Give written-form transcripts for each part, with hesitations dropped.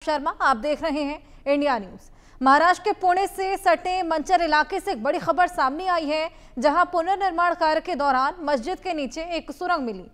शर्मा, आप देख रहे हैं इंडिया न्यूज। महाराष्ट्र के पुणे से सटे मंचर इलाके से एक बड़ी खबर सामने आई है, जहां पुनर्निर्माण कार्य के दौरान मस्जिद के नीचे एक सुरंग मिली।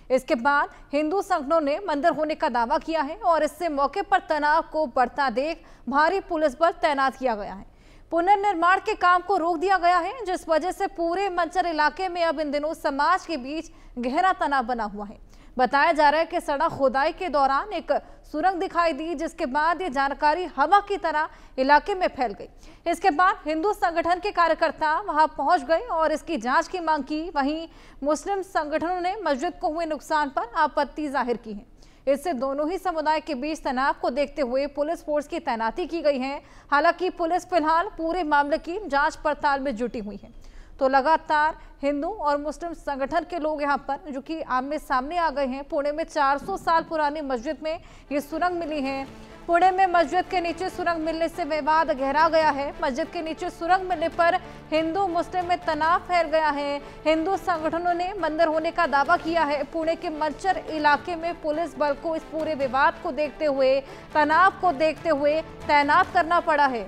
इसके बाद हिंदू संगठनों ने मंदिर होने का दावा किया है और इससे मौके पर तनाव को बढ़ता देख भारी पुलिस बल तैनात किया गया है। पुनर्निर्माण के काम को रोक दिया गया है, जिस वजह से पूरे मंचर इलाके में अब इन दिनों समाज के बीच गहरा तनाव बना हुआ है। बताया जा रहा है कि सड़क खोदाई के दौरान एक सुरंग दिखाई दी, जिसके बाद ये जानकारी हवा की तरह इलाके में फैल गई। इसके बाद हिंदू संगठन के कार्यकर्ता वहां पहुंच गए और इसकी जांच की मांग की। वहीं मुस्लिम संगठनों ने मस्जिद को हुए नुकसान पर आपत्ति जाहिर की है। इससे दोनों ही समुदाय के बीच तनाव को देखते हुए पुलिस फोर्स की तैनाती की गई है। हालांकि पुलिस फिलहाल पूरे मामले की जांच पड़ताल में जुटी हुई है। तो लगातार हिंदू और मुस्लिम संगठन के लोग यहां पर जो कि आमने सामने आ गए हैं। पुणे में 400 साल पुरानी मस्जिद में ये सुरंग मिली है। पुणे में मस्जिद के नीचे सुरंग मिलने से विवाद गहरा गया है। मस्जिद के नीचे सुरंग मिलने पर हिंदू मुस्लिम में तनाव फैल गया है। हिंदू संगठनों ने मंदिर होने का दावा किया है। पुणे के मंचर इलाके में पुलिस बल को इस पूरे विवाद को देखते हुए, तनाव को देखते हुए तैनात करना पड़ा है।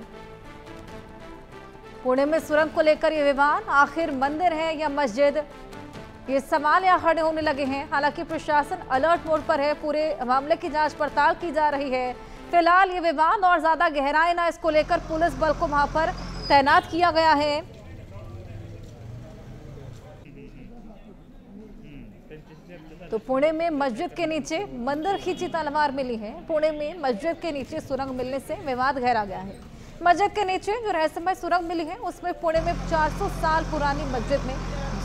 पुणे में सुरंग को लेकर यह विवाद, आखिर मंदिर है या मस्जिद, ये सवाल यहाँ खड़े होने लगे हैं। हालांकि प्रशासन अलर्ट मोड पर है, पूरे मामले की जांच पड़ताल की जा रही है। फिलहाल ये विवाद और ज्यादा गहराए ना, इसको लेकर पुलिस बल को वहां पर तैनात किया गया है। तो पुणे में मस्जिद के नीचे मंदिर खींची तलवार मिली है। पुणे में मस्जिद के नीचे सुरंग मिलने से विवाद गहरा गया है। मस्जिद के नीचे जो रहस्यमय सुरंग मिली है, उसमें पुणे में 400 साल पुरानी मस्जिद में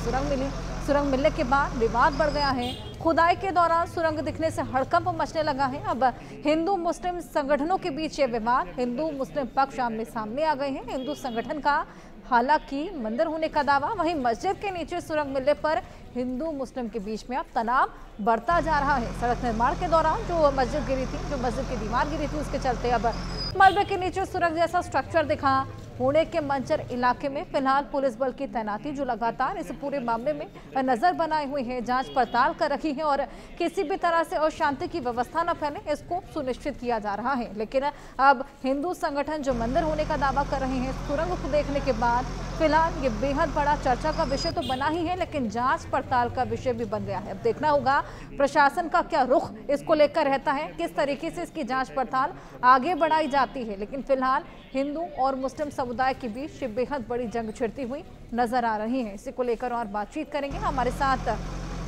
सुरंग मिली। सुरंग मिलने के बाद विवाद बढ़ गया है। खुदाई के दौरान सुरंग दिखने से हड़कंप मचने लगा है। अब हिंदू मुस्लिम संगठनों के बीच ये विवाद, हिंदू मुस्लिम पक्ष आमने सामने आ गए हैं। हिंदू संगठन का हालांकि मंदिर होने का दावा, वहीं मस्जिद के नीचे सुरंग मिलने पर हिंदू मुस्लिम के बीच में अब तनाव बढ़ता जा रहा है। सड़क निर्माण के दौरान जो मस्जिद गिरी थी, जो मस्जिद की दीवार गिरी थी, उसके चलते अब मलबे के नीचे सुरंग जैसा स्ट्रक्चर दिखा। पुणे के मंचर इलाके में फिलहाल पुलिस बल की तैनाती जो लगातार इस पूरे मामले में नजर बनाए हुए है, जांच पड़ताल कर रही है और किसी भी तरह से अशांति की व्यवस्था न फैले, इसको सुनिश्चित किया जा रहा है। लेकिन अब हिंदू संगठन जो मंदिर होने का दावा कर रहे हैं, सुरंग को देखने के बाद फिलहाल ये बेहद बड़ा चर्चा का विषय तो बना ही है, लेकिन जांच पड़ताल का विषय भी बन गया है। अब देखना होगा प्रशासन का क्या रुख इसको लेकर रहता है, किस तरीके से इसकी जांच पड़ताल आगे बढ़ाई जाती है। लेकिन फिलहाल हिंदू और मुस्लिम समुदाय के बीच बेहद बड़ी जंग छिड़ती हुई नजर आ रही है। इसी को लेकर और बातचीत करेंगे। हमारे साथ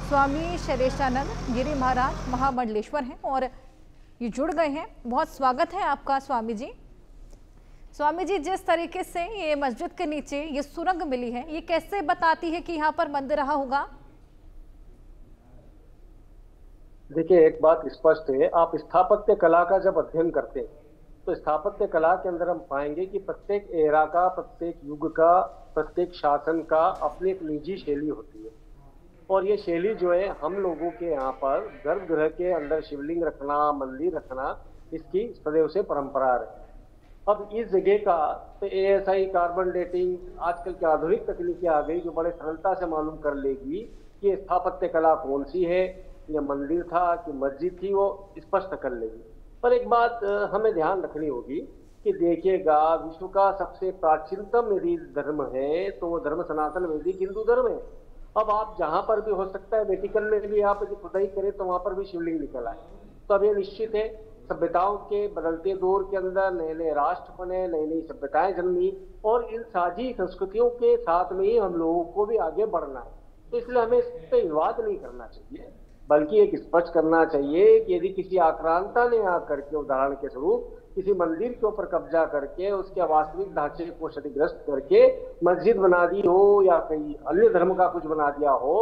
स्वामी शैलेशानंद गिरी महाराज महामंडलेश्वर हैं और ये जुड़ गए हैं। बहुत स्वागत है आपका स्वामी जी। स्वामी जी, जिस तरीके से ये मस्जिद के नीचे ये सुरंग मिली है, ये कैसे बताती है कि यहाँ पर मंदिर रहा होगा? देखिए, एक बात स्पष्ट है, आप स्थापत्य कला का जब अध्ययन करते हैं तो स्थापत्य कला के अंदर हम पाएंगे कि प्रत्येक एरा का, प्रत्येक युग का, प्रत्येक शासन का अपनी एक निजी शैली होती है। और ये शैली जो है, हम लोगों के यहाँ पर गर्भगृह के अंदर शिवलिंग रखना, मंदिर रखना, इसकी सदैव से परंपरा रही। अब इस जगह का तो ASI, कार्बन डेटिंग, आजकल की आधुनिक तकनीकी आ गई जो बड़े सरलता से मालूम कर लेगी कि स्थापत्य कला कौन सी है, या मंदिर था कि मस्जिद थी, वो स्पष्ट कर लेगी। पर एक बात हमें ध्यान रखनी होगी कि देखिएगा, विश्व का सबसे प्राचीनतम यदि धर्म है तो वो धर्म सनातन वैदिक हिंदू धर्म है। अब आप जहां पर भी हो सकता है, वेटिकन में भी आप यदि खुदाई करें तो वहां पर भी शिवलिंग निकल आए। तो अब ये निश्चित है, सभ्यताओं के बदलते दौर के अंदर नए नए राष्ट्र बने, नई नई सभ्यताएं जन्मी और इन साझी संस्कृतियों के साथ में ही हम लोगों को भी आगे बढ़ना है। तो इसलिए हमें इस पर विवाद नहीं करना चाहिए, बल्कि एक स्पष्ट करना चाहिए कि यदि किसी आक्रांता ने आकर के, उदाहरण के स्वरूप, किसी मंदिर के ऊपर कब्जा करके उसके वास्तविक ढांचे को क्षतिग्रस्त करके मस्जिद बना दी हो, या कहीं अन्य धर्म का कुछ बना दिया हो,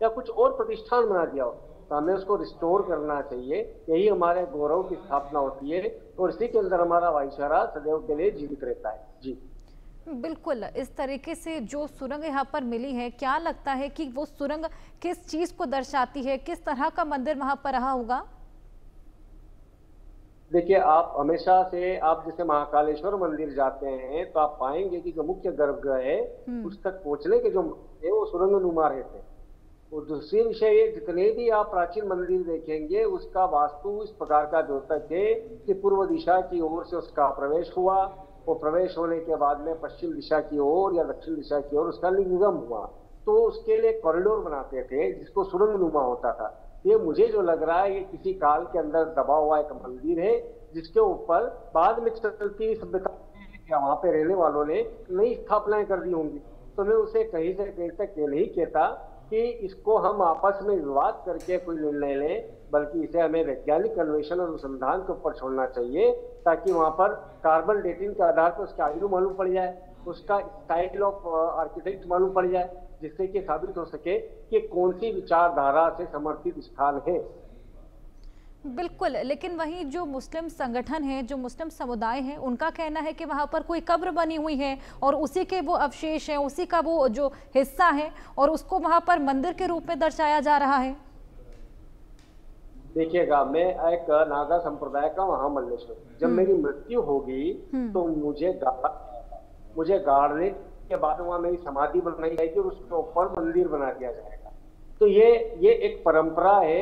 या कुछ और प्रतिष्ठान बना दिया हो, तो हमें उसको रिस्टोर करना चाहिए। यही हमारे गौरव की स्थापना होती है और इसी के अंदर हमारा भाईचारा सदैव के लिए जीवित रहता है। जी बिल्कुल। इस तरीके से जो सुरंग यहाँ पर मिली है, क्या लगता है कि वो सुरंग किस चीज को दर्शाती है, किस तरह का मंदिर वहां पर रहा होगा? देखिए, आप हमेशा से, आप जैसे महाकालेश्वर मंदिर जाते हैं तो आप पाएंगे कि जो मुख्य गर्भगृह है उस तक पहुंचने के जो है वो सुरंग नुमा रहते हैं। और दूसरी विषय ये, जितने भी आप प्राचीन मंदिर देखेंगे उसका वास्तु इस प्रकार का जो तक है कि पूर्व दिशा की ओर से उसका प्रवेश हुआ, वो प्रवेश होने के बाद में पश्चिम दिशा की ओर या दक्षिण दिशा की ओर उसका निगम हुआ। तो उसके लिए कॉरिडोर बनाते थे जिसको सुरंग नुमा होता था। ये मुझे जो लग रहा है ये किसी काल के अंदर दबा हुआ एक मंदिर है, जिसके ऊपर बाद में चलती हुई सभ्यता या वहां पे रहने वालों ने नई स्थापनाएं कर दी होंगी। तो मैं उसे कहीं से कहीं तक ये नहीं कहता कि इसको हम आपस में विवाद करके कोई निर्णय लें, बल्कि इसे हमें वैज्ञानिक अन्वेषण और अनुसंधान के ऊपर छोड़ना चाहिए, ताकि वहां पर कार्बन डेटिंग के आधार पर उसका आयु मालूम पड़ जाए, उसका स्टाइल ऑफ आर्किटेक्ट मालूम पड़ जाए, जिससे कि साबित हो सके कि कौन सी विचारधारा से समर्थित स्थान है। बिल्कुल, लेकिन वहीं जो मुस्लिम संगठन है, जो मुस्लिम समुदाय है, उनका कहना है कि वहां पर कोई कब्र बनी हुई है और उसी के वो अवशेष हैं, उसी का वो जो हिस्सा है और उसको वहां पर मंदिर के रूप में दर्शाया जा रहा है। देखिएगा, मैं एक नागा संप्रदाय का महामल्लेश्वर, जब मेरी मृत्यु होगी तो मुझे गाड़ने के बाद वहां मेरी समाधि बनाई जाएगी और उसके ऊपर मंदिर बना दिया जाएगा। तो ये एक परंपरा है।